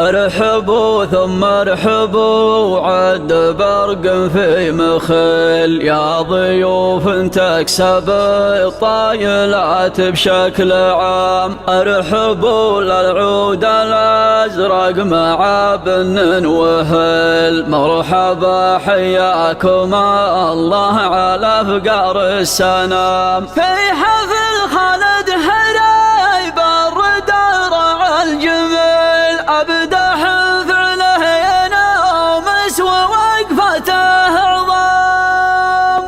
ارحبوا ثم ارحبوا عد برق في مخيل، يا ضيوف تكسب الطايلات بشكل عام. ارحبوا للعود الازرق مع بن وهل، مرحبا حياكم الله على فقار السنام. في حفل خالد حريب الردى رعى الجميل، أبدح فعله ينامس ووقفته عظام.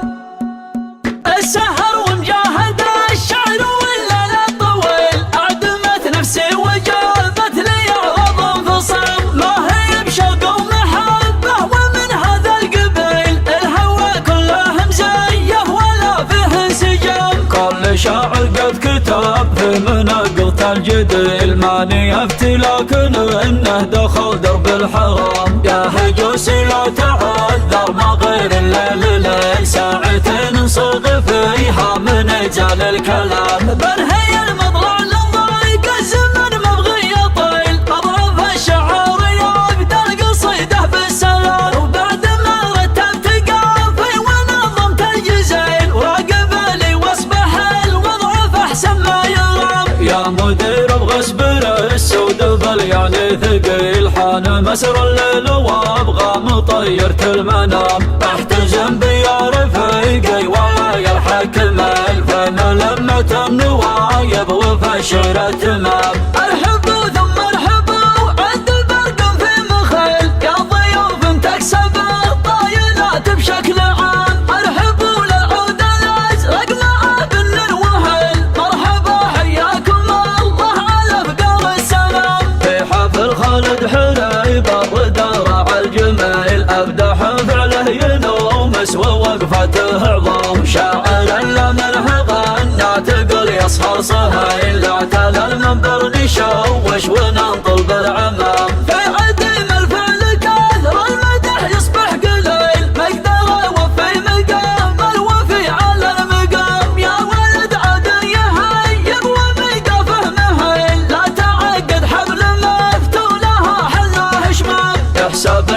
السهر ومجاهد الشعر والليل الطويل، أعدمت نفسي وجابت لي عوض انفصام. ما هي بشوق ومحبة ومن هذا القبيل، الهوى كله مزيف ولا فيه انسجام. كل شاعر قد كتب في منقطة الجديل، ماني افتي لكن انه دخل درب الحرام. يا هجوسي لا تعذر ما غير الليل ليل، ساعتين نصغ فيها من اجال الكلام. بنهي المطلع لضيق الزمن مبغي يطيل، اضرب الشعر يبدا القصيده بالسلام. وبعد ما رتبت قافي ونظمت الجزيل، وراقب لي واصبح الوضع فاحسن ما يرام. يا مدير ابغى اصبر السود بل يعني ثقيل، حان مسر الليل وابغى مطيرة المنام. احتجم بي يا رفيقي ولا يلحق الميل، فين لمة النوايب وفشر التمام. ارحبوا ثم ارحبوا عد برق في مخيل، يا ضيوف تكسب الطايلات بشكل عام. ارحبوا للعود الازرق مع بن وهل، مرحبا حياكم الله على فقار السلام. في حفل خالد حريب الردى رعى الجميل، ابدح فعله ينومس ووقفته عظام. شاعر لمنه غنى تقول يسهر صهيل، اعتلى المنبر نشوش وننطل بالعمام. في عديم الفعل كثر المدح يصبح قليل، مقدره وفي مقام الوفي على المقام. يا ولد عاد يهيب وميقافه مهيل، لا تعقد حبل مفتولها حله شمام.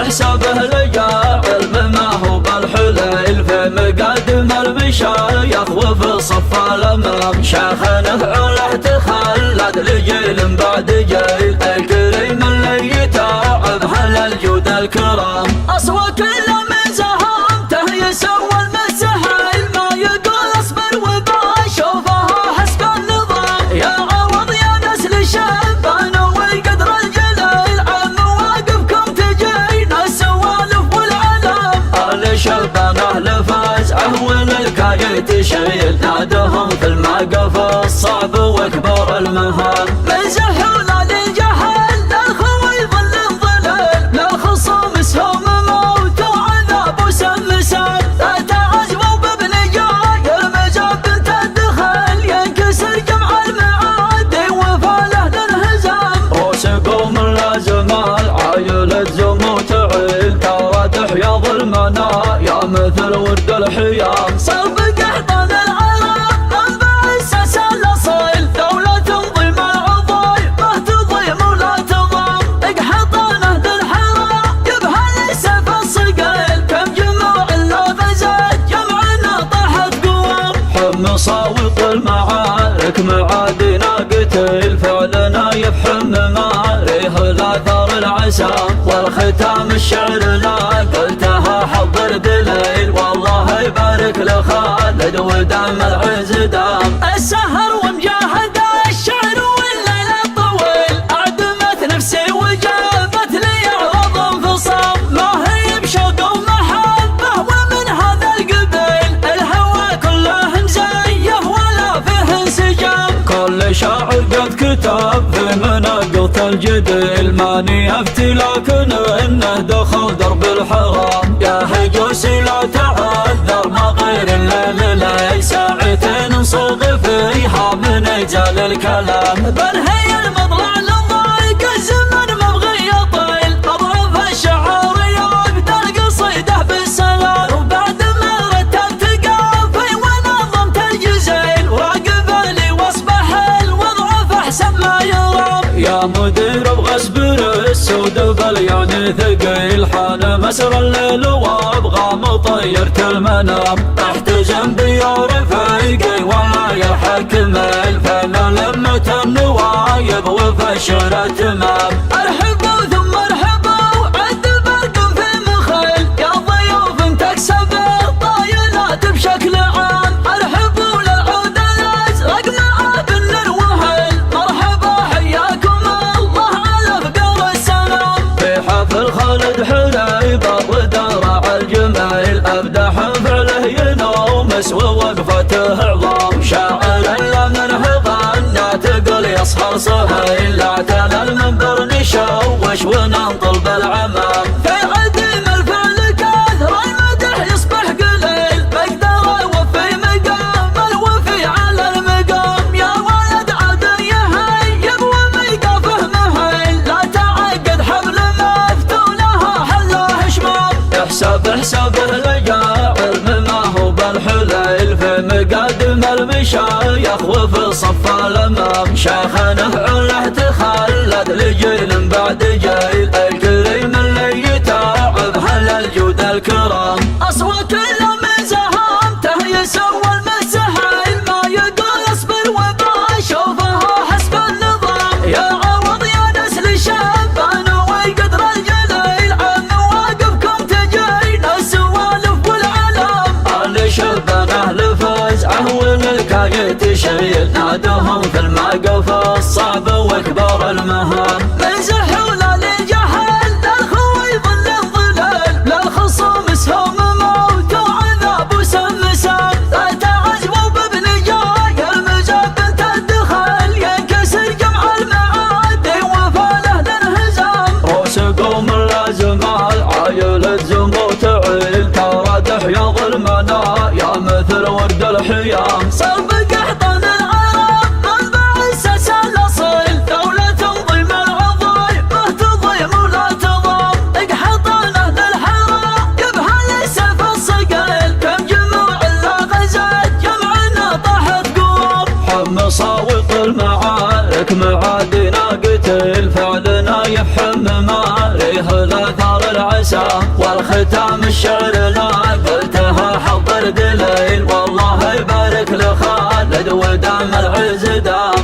حسابه لجاعل ما هو بالحليل، في مقدم المشايخ وفي صف الامام. شيخنا فعله تخلد لجيل بعد جيل، الكريم اللي يتعب هل الجود الكرام. اصوى كل من زهامته يسوى المسهل، ما يقول اصبر وبشوفها حسب النظام. يا عوض يا نسل شبان والقدر الجليل، عن مواقفكم تجينا السوالف والعلام. اهل شبان اهل فزعه والكاية تشيل، نادهم في الموقف الصعب واكبر المهام. من زحونا للجهل للخوي ظل الظلال، للخصوم سهم موت وعذاب وسمسان. لا تعزموا بابن جاي المجاب بنت الدخل، ينكسر جمع المعادي وفاله للهزام. روس قوم لازم العايلة زمو تعيل، ترى تحيا ظلمنا يا مثل ورد الحيام. صرب قحطان العرب منبع الساس الاصيل، دولة تنظيم العضاي ما تضيم ولا تضام. اقحطانه ذا الحرام يبهى السيف الصقيل، كم جموع اللافزات جمعنا طاحت قوام. حم صاوط المعارك معادنا قتيل، فعلنا يفحم ماريه الاثار العسام. والختام الشعر لا قلتها حضر دليل، والله يبارك لخالد ودام العز دام. السهر ومجاهد الشعر والليل الطويل، اعدمت نفسي وجابت لي عوض انفصام. ما هي بشوق ومحبة ومن هذا القبيل، الهوى كله مزيف ولا فيه انسجام. كل شاعر قد كتب في منقطة الجديل، ماني افتي لكن انه دخل درب الحرام. يا هجوسي لا تعذر ما غير الليل ليل، ساعتين نصغ فيها من اجال الكلام. بنهي المطلع لضيق الزمن مبغي يطيل، اضرب الشعر يبدا القصيده بالسلام. وبعد ما رتبت قافي ونظمت الجزيل، وراقب لي واصبح الوضع فاحسن ما يرام. يا مدير ابغى اصبر السود باليعني ثقيل حان مسر الليل وابغى مطيرة المنام تحت جنبي يا رفيقي والله يا حكم الفن لمة النوايب وفشر تمام ارحبوا ثم ارحبوا عد برق في مخيل يا ضيوف تكسب الطايلات بشكل عام ارحبوا للعود الازرق مع بن وهيل مرحبا حياكم الله على فقر السلام في حفل خالد حليبة ودرع الجميل ابدح فعله ينومس ووقفته عظام شاعر لمن هضنا تقول يصهر صهيل اعتنى المنبر نشوش وننطل بالعمام في عديم الفعل كثر المدح يصبح قليل مقدره وفي مقام الوفي على المقام يا ولد عاد يهيب وميقافه مهيل لا تعقد حبل مفتونها حله شمام حسابه لجاعل مما هو بالحليل في مقادم المشايخ وفي صف الامام شيخنا عله تخلد لجيل بعد جيل الكريم اللي يتعب هل الجود الكرام اصوات من زهامته يسوى المسهيل ما يقول اصبر وما شوفها حسب النظام يا عوض يا نسل شبان وقدر الجليل عن مواقفكم تجينا السوالف والعلام اهل شبان اهل فزعه والكاية تشيل نادهم في الموقف الصعب واكبر المهام من زحوله للجهل للخوي ظل الظلال للخصوم سهم موت وعذاب وسمسام لا تعجبوا بابن جاي المجاب بنت الدخل ينكسر جمع المعادي وفاله للهزام روس قوم اللازمال عايلة زمو تعيل ترى يا ظلمنا يا مثل ورد الحيام صلب قحطان العرب منبع الساس الاصيل دولة تنظيم العظيم ما تضيم ولا تضام اقحطان اهل الحرام يبهى السيف الصقيل كم جموع الا غزت جمعنا طاحت قوم حم صاوط المعارك معادنا قتل فعلنا يحم ماريه الاثار العسى والختام الشعر لا قلتها حضر دليل والله يبارك لخالد ودام العز دام